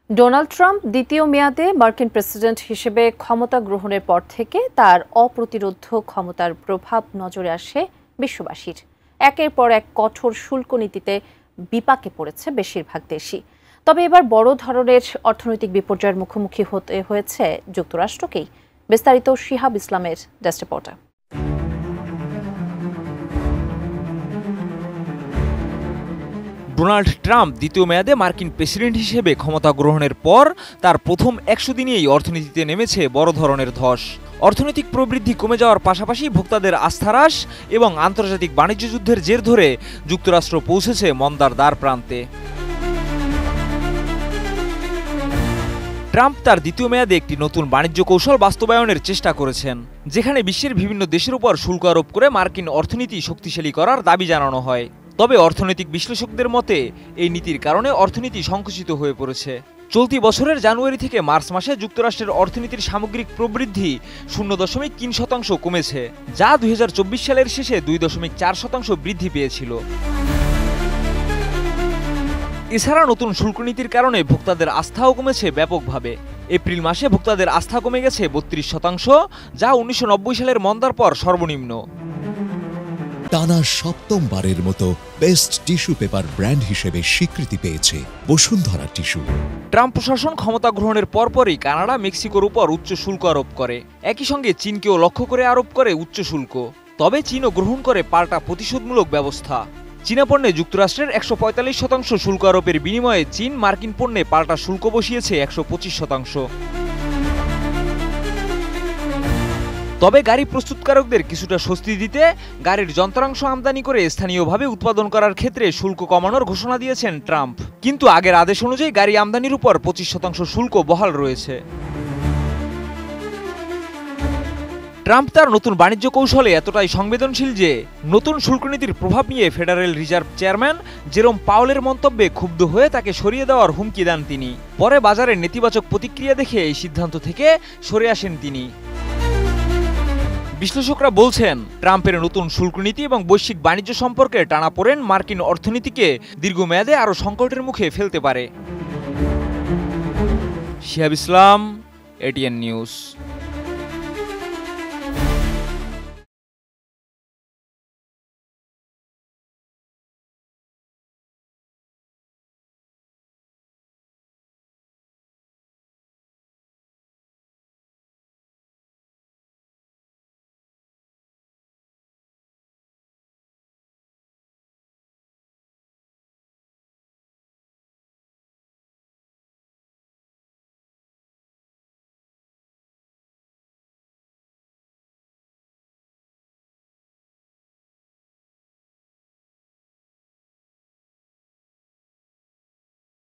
Donald Trump দ্বিতীয় মেয়াদে মার্কিন প্রেসিডেন্ট হিসেবে ক্ষমতা গ্রহণের পর থেকে তার অপ্রতিরোধ্য ক্ষমতার প্রভাব নজরে আসে বিশ্ববাসীর। একের পর এক কঠোর শুল্ক নীতিতে বিপাকে পড়েছে বেশিরভাগ দেশই। তবে এবার বড় ধরনের অর্থনৈতিক বিপর্যয়ের মুখোমুখি হতে হয়েছে যুক্তরাষ্ট্রকেই। বিস্তারিত শিহাব ইসলামের ডেস্ক রিপোর্টে। ডোনাল্ড ট্রাম্প দ্বিতীয় মেয়াদে মার্কিন প্রেসিডেন্ট হিসেবে ক্ষমতা গ্রহণের পর তার প্রথম ১০০ দিনেই অর্থনীতিতে নেমেছে বড় ধরনের ধস। অর্থনৈতিক প্রবৃদ্ধি কমে যাওয়ার পাশাপাশি ভোক্তাদের আস্থা হ্রাস এবং আন্তর্জাতিক বাণিজ্য যুদ্ধের জের ধরে যুক্তরাষ্ট্র পৌঁছেছে মন্দার দ্বার প্রান্তে। ট্রাম্প তার দ্বিতীয় মেয়াদে একটি নতুন বাণিজ্য কৌশল বাস্তবায়নের চেষ্টা করেছেন, যেখানে বিশ্বের বিভিন্ন দেশের উপর শুল্ক আরোপ করে মার্কিন অর্থনীতি শক্তিশালী করার দাবি জানানো হয়। তবে অর্থনৈতিক বিশ্লেষকদের মতে এই নীতির কারণে অর্থনীতি সংকুচিত হয়ে পড়েছে। চলতি বছরের জানুয়ারি থেকে মার্চ মাসে যুক্তরাষ্ট্রের অর্থনীতির সামগ্রিক প্রবৃদ্ধি 0.3% কমেছে, যা 2024 সালের শেষে 2.4% বৃদ্ধি পেয়েছিল। এছাড়া নতুন শুল্ক নীতির কারণে ভোক্তাদের আস্থাও কমেছে ব্যাপকভাবে। এপ্রিল মাসে ভোক্তাদের আস্থা কমে গেছে 32%, যা 1990 সালের মন্দার পর সর্বনিম্ন। টানা সপ্তমবারের মতো বেস্ট টিস্যু পেপার ব্র্যান্ড হিসেবে স্বীকৃতি পেয়েছে বসুন্ধরা টিস্যু। ট্রাম্প প্রশাসন ক্ষমতা গ্রহণের পরপরই কানাডা মেক্সিকোর উপর উচ্চ শুল্ক আরোপ করে, একই সঙ্গে চীনকেও লক্ষ্য করে আরোপ করে উচ্চ শুল্ক। তবে চীনও গ্রহণ করে পাল্টা প্রতিশোধমূলক ব্যবস্থা। চীনা পণ্যে যুক্তরাষ্ট্রের 145% শুল্ক আরোপের বিনিময়ে চীন মার্কিন পণ্যে পাল্টা শুল্ক বসিয়েছে 125%। তবে গাড়ি প্রস্তুতকারকদের কিছুটা স্বস্তি দিতে গাড়ির যন্ত্রাংশ আমদানি করে স্থানীয়ভাবে উৎপাদন করার ক্ষেত্রে শুল্ক কমানোর ঘোষণা দিয়েছেন ট্রাম্প। কিন্তু আগের আদেশ অনুযায়ী গাড়ি আমদানির উপর 25% শুল্ক বহাল রয়েছে। ট্রাম্প তার নতুন বাণিজ্য কৌশলে এতটাই সংবেদনশীল যে নতুন শুল্ক নীতির প্রভাব নিয়ে ফেডারেল রিজার্ভ চেয়ারম্যান জেরোম পাওয়েলের মন্তব্যে ক্ষুব্ধ হয়ে তাকে সরিয়ে দেওয়ার হুমকি দেন তিনি। পরে বাজারের নেতিবাচক প্রতিক্রিয়া দেখে এই সিদ্ধান্ত থেকে সরে আসেন তিনি। বিশ্লেষকরা বলছেন, ট্রাম্পের নতুন শুল্ক নীতি এবং বৈশ্বিক বাণিজ্য সম্পর্কে টানাপোড়েন মার্কিন অর্থনীতিকে দীর্ঘমেয়াদে আরও সংকটের মুখে ফেলতে পারে। শিহাব ইসলাম, এটিএন নিউজ।